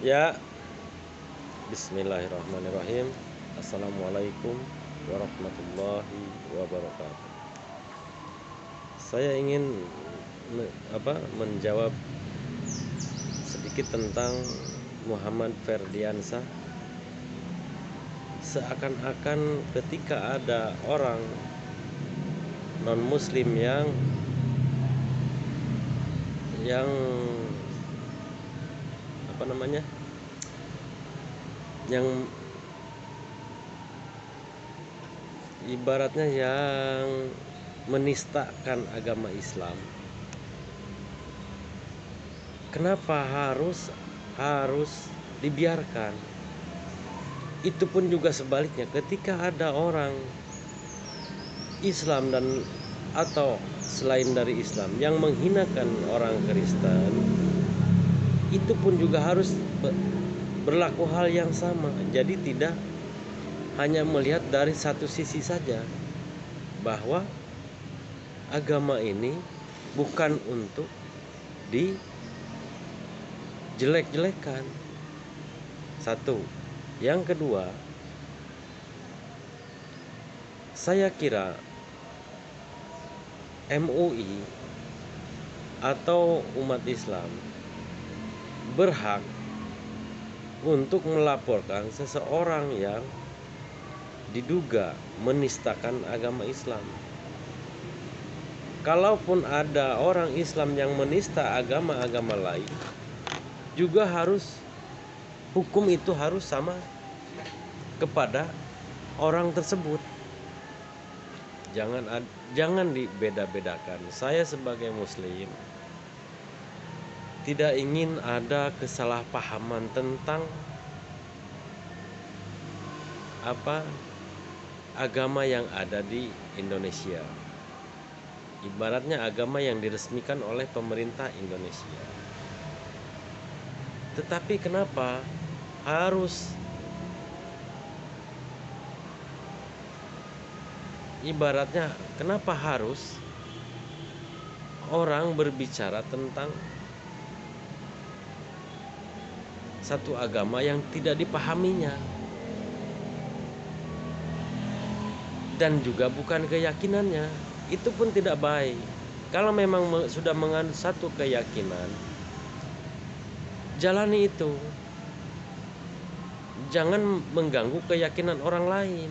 Ya, bismillahirrahmanirrahim. Assalamualaikum warahmatullahi wabarakatuh. Saya ingin menjawab sedikit tentang Muhammad Ferdiansah. Seakan-akan ketika ada orang non-muslim yang yang ibaratnya yang menistakan agama Islam. Kenapa harus dibiarkan? Itu pun juga sebaliknya, ketika ada orang Islam dan atau selain dari Islam yang menghinakan orang Kristen, itu pun juga harus berlaku hal yang sama. Jadi tidak hanya melihat dari satu sisi saja, bahwa agama ini bukan untuk dijelek-jelekan. Satu. Yang kedua, saya kira MUI atau umat Islam berhak untuk melaporkan seseorang yang diduga menistakan agama Islam. Kalaupun ada orang Islam yang menista agama-agama lain, juga hukum itu harus sama kepada orang tersebut. Jangan dibeda-bedakan. Saya sebagai muslim tidak ingin ada kesalahpahaman tentang agama yang ada di Indonesia. Ibaratnya agama yang diresmikan oleh pemerintah Indonesia. Tetapi kenapa harus orang berbicara tentang satu agama yang tidak dipahaminya, dan juga bukan keyakinannya? Itu pun tidak baik. Kalau memang sudah menganut satu keyakinan, jalani itu. Jangan mengganggu keyakinan orang lain.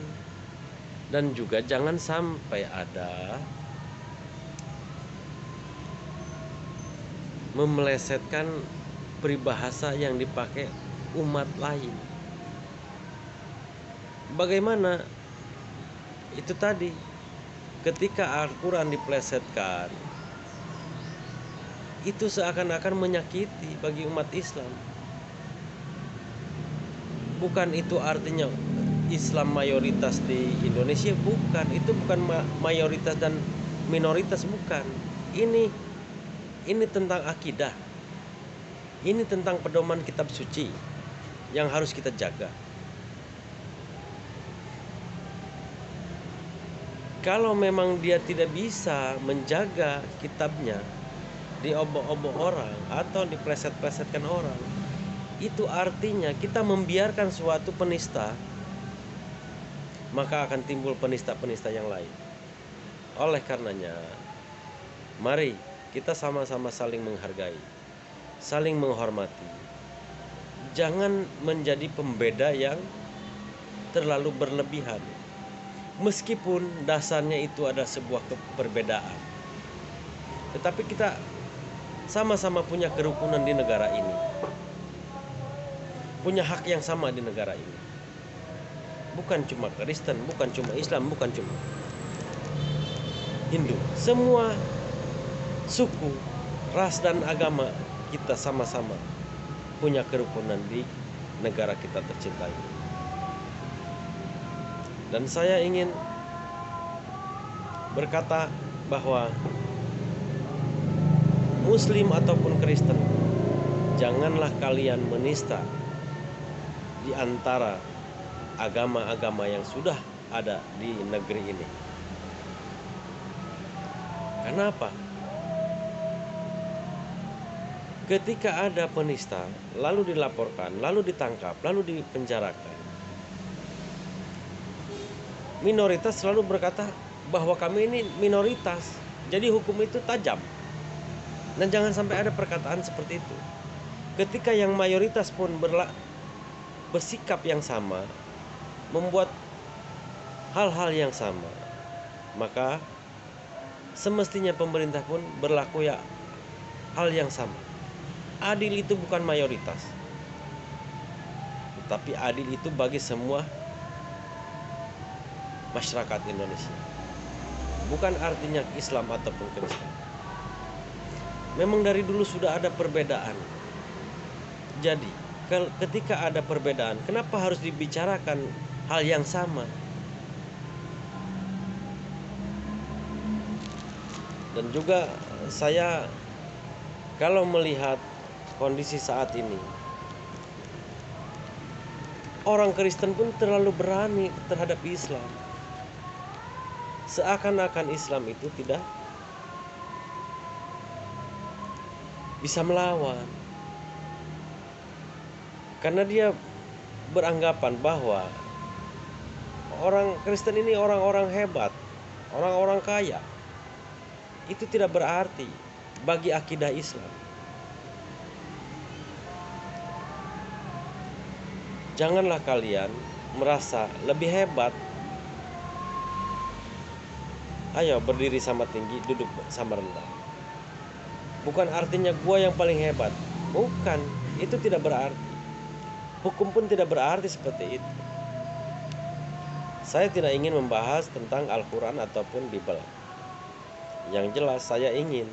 Dan juga jangan sampai ada memelesetkan peribahasa yang dipakai umat lain. Bagaimana? Itu tadi, ketika Al-Quran dipelesetkan, itu seakan-akan menyakiti bagi umat Islam. Bukan itu artinya Islam mayoritas di Indonesia, bukan. Itu bukan mayoritas dan minoritas, bukan. Ini tentang akidah. Ini tentang pedoman kitab suci yang harus kita jaga. Kalau memang dia tidak bisa menjaga kitabnya, diobok-obok orang atau dipleset-plesetkan orang, itu artinya kita membiarkan suatu penista, maka akan timbul penista-penista yang lain. Oleh karenanya, mari kita sama-sama saling menghargai, saling menghormati. Jangan menjadi pembeda yang terlalu berlebihan, meskipun dasarnya itu ada sebuah perbedaan. Tetapi kita sama-sama punya kerukunan di negara ini, punya hak yang sama di negara ini. Bukan cuma Kristen, bukan cuma Islam, bukan cuma Hindu. Semua suku, ras dan agama kita sama-sama punya kerukunan di negara kita tercinta ini. Dan saya ingin berkata bahwa Muslim ataupun Kristen, janganlah kalian menista di antara agama-agama yang sudah ada di negeri ini. Kenapa? Ketika ada penista, lalu dilaporkan, lalu ditangkap, lalu dipenjarakan, minoritas selalu berkata bahwa kami ini minoritas, jadi hukum itu tajam. Dan jangan sampai ada perkataan seperti itu. Ketika yang mayoritas pun bersikap yang sama, membuat hal-hal yang sama, maka semestinya pemerintah pun berlaku ya hal yang sama. Adil itu bukan mayoritas, tetapi adil itu bagi semua masyarakat Indonesia. Bukan artinya Islam ataupun Kristen. Memang dari dulu sudah ada perbedaan. Jadi ketika ada perbedaan, kenapa harus dibicarakan hal yang sama? Dan juga saya kalau melihat kondisi saat ini, orang Kristen pun terlalu berani terhadap Islam. Seakan-akan Islam itu tidak bisa melawan. Karena dia beranggapan bahwa orang Kristen ini orang-orang hebat, orang-orang kaya. Itu tidak berarti bagi akidah Islam. Janganlah kalian merasa lebih hebat. Ayo berdiri sama tinggi, duduk sama rendah. Bukan artinya gua yang paling hebat. Bukan, itu tidak berarti. Hukum pun tidak berarti seperti itu. Saya tidak ingin membahas tentang Al-Quran ataupun Bible. Yang jelas saya ingin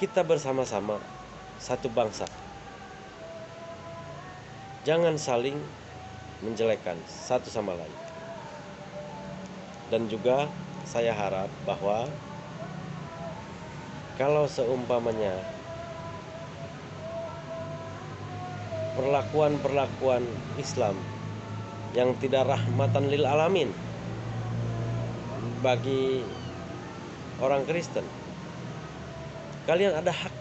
kita bersama-sama satu bangsa. Jangan saling menjelekkan satu sama lain. Dan juga saya harap bahwa kalau seumpamanya perlakuan Islam yang tidak rahmatan lil alamin bagi orang Kristen, kalian ada hak,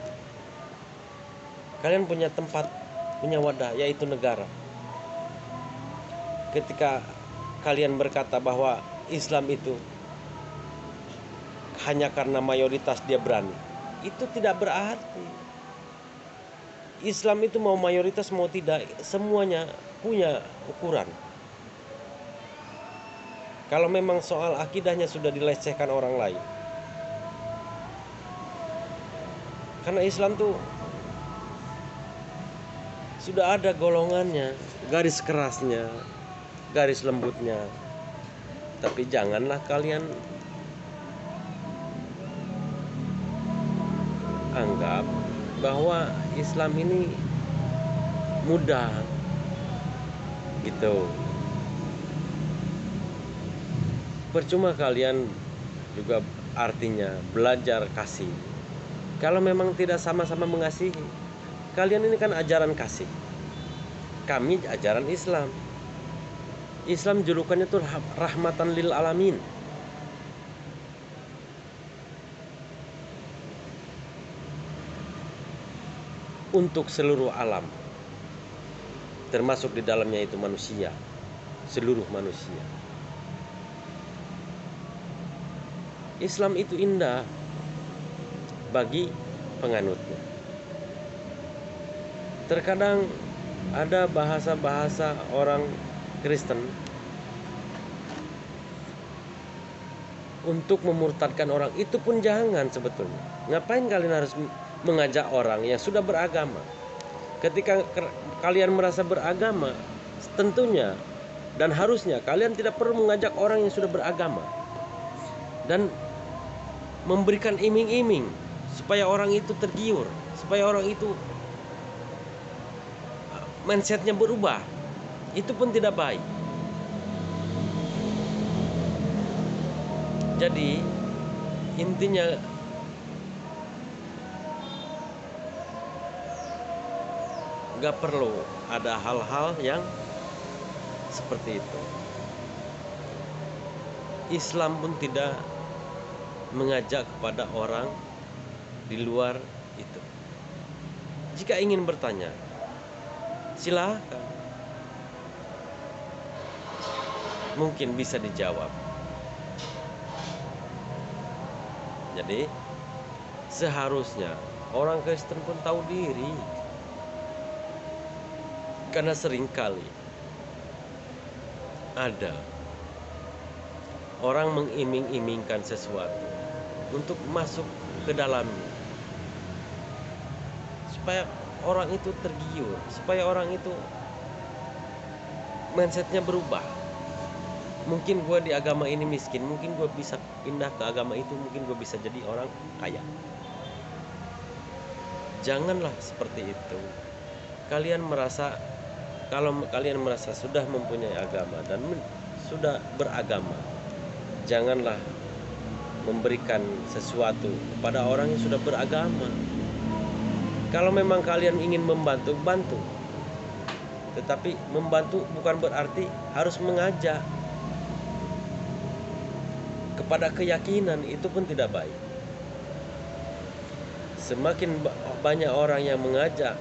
kalian punya tempat, punya wadah, yaitu negara. Ketika kalian berkata bahwa Islam itu hanya karena mayoritas dia berani, itu tidak berarti. Islam itu mau mayoritas mau tidak, semuanya punya ukuran. Kalau memang soal akidahnya sudah dilecehkan orang lain, karena Islam tuh sudah ada golongannya, garis kerasnya, garis lembutnya. Tapi janganlah kalian anggap bahwa Islam ini mudah gitu. Percuma kalian juga artinya belajar kasih kalau memang tidak sama-sama mengasihi. Kalian ini kan ajaran kasih, kami ajaran Islam. Islam julukannya itu rahmatan lil alamin. Untuk seluruh alam, termasuk di dalamnya itu manusia, seluruh manusia. Islam itu indah bagi penganutnya. Terkadang ada bahasa-bahasa orang Kristen untuk memurtadkan orang. Itu pun jangan sebetulnya. Ngapain kalian harus mengajak orang yang sudah beragama? Ketika kalian merasa beragama, tentunya dan harusnya kalian tidak perlu mengajak orang yang sudah beragama dan memberikan iming-iming supaya orang itu tergiur, supaya orang itu mindsetnya berubah. Itu pun tidak baik. Jadi intinya gak perlu ada hal-hal yang seperti itu. Islam pun tidak mengajak kepada orang di luar itu. Jika ingin bertanya, silakan. Mungkin bisa dijawab. Jadi seharusnya orang Kristen pun tahu diri. Karena seringkali ada orang mengiming-imingkan sesuatu untuk masuk ke dalamnya, supaya orang itu tergiur, supaya orang itu mindsetnya berubah. Mungkin gue di agama ini miskin, mungkin gue bisa pindah ke agama itu, mungkin gue bisa jadi orang kaya. Janganlah seperti itu. Kalau kalian merasa sudah mempunyai agama dan sudah beragama, janganlah memberikan sesuatu kepada orang yang sudah beragama. Kalau memang kalian ingin membantu, bantu. Tetapi membantu bukan berarti harus mengajak kepada keyakinan, itu pun tidak baik. Semakin banyak orang yang mengajak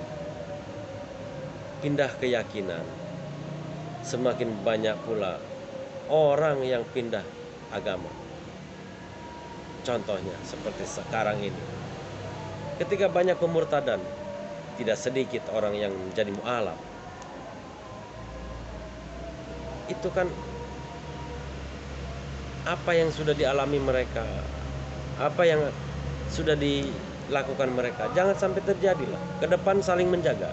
pindah keyakinan, semakin banyak pula orang yang pindah agama. Contohnya seperti sekarang ini, ketika banyak pemurtadan, tidak sedikit orang yang menjadi mu'alaf. Itu kan apa yang sudah dialami mereka, apa yang sudah dilakukan mereka, jangan sampai terjadilah. Ke depan saling menjaga.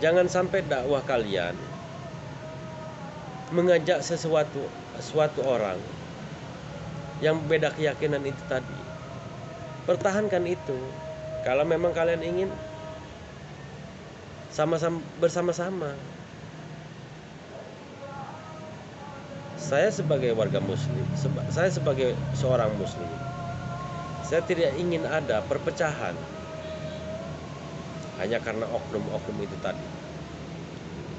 Jangan sampai dakwah kalian mengajak suatu orang yang beda keyakinan itu tadi. Pertahankan itu. Kalau memang kalian ingin bersama-sama. Saya sebagai warga muslim, saya sebagai seorang muslim, saya tidak ingin ada perpecahan hanya karena oknum-oknum itu tadi.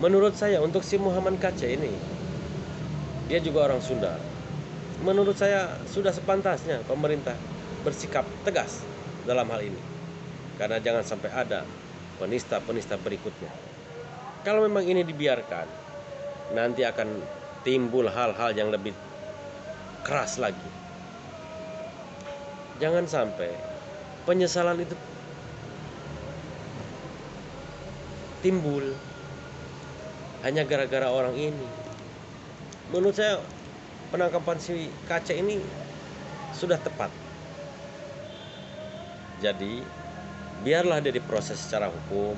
Menurut saya, untuk si Muhammad Kacai ini, dia juga orang Sunda. Menurut saya sudah sepantasnya pemerintah bersikap tegas dalam hal ini, karena jangan sampai ada penista-penista berikutnya. Kalau memang ini dibiarkan, nanti akan timbul hal-hal yang lebih keras lagi. Jangan sampai penyesalan itu timbul hanya gara-gara orang ini. Menurut saya penangkapan si Kacai ini sudah tepat. Jadi biarlah dia diproses secara hukum,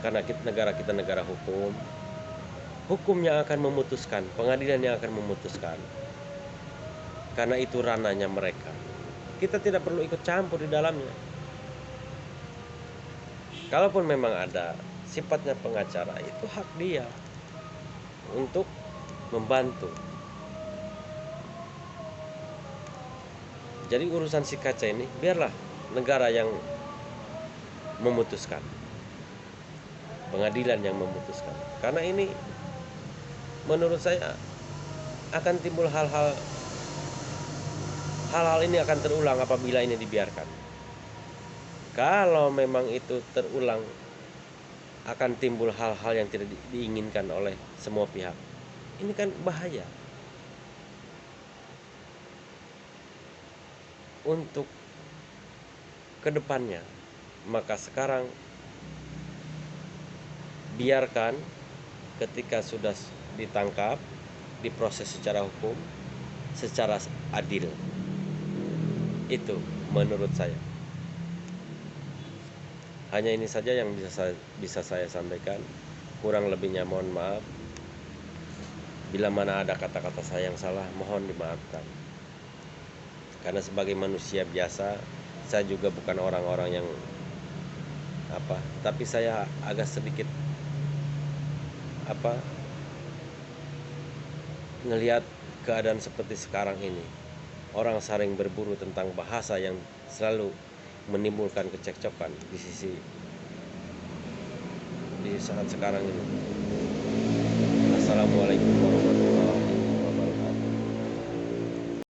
karena negara kita negara hukum. Hukum yang akan memutuskan, pengadilan yang akan memutuskan, karena itu ranahnya mereka. Kita tidak perlu ikut campur di dalamnya. Kalaupun memang ada sifatnya pengacara, itu hak dia untuk membantu. Jadi urusan si Kacai ini biarlah negara yang memutuskan, pengadilan yang memutuskan. Karena ini menurut saya akan timbul hal-hal ini akan terulang apabila ini dibiarkan. Kalau memang itu terulang, akan timbul hal-hal yang tidak diinginkan oleh semua pihak. Ini kan bahaya. Untuk kedepannya, maka sekarang biarkan ketika sudah ditangkap, diproses secara hukum, secara adil. Itu menurut saya. Hanya ini saja yang bisa saya sampaikan. Kurang lebihnya mohon maaf. Bila mana ada kata-kata saya yang salah, mohon dimaafkan. Karena sebagai manusia biasa, saya juga bukan orang-orang yang tapi saya agak sedikit ngelihat keadaan seperti sekarang ini. Orang saling berburu tentang bahasa yang selalu menimbulkan kecekcokan di saat sekarang ini. Assalamualaikum warahmatullahi wabarakatuh.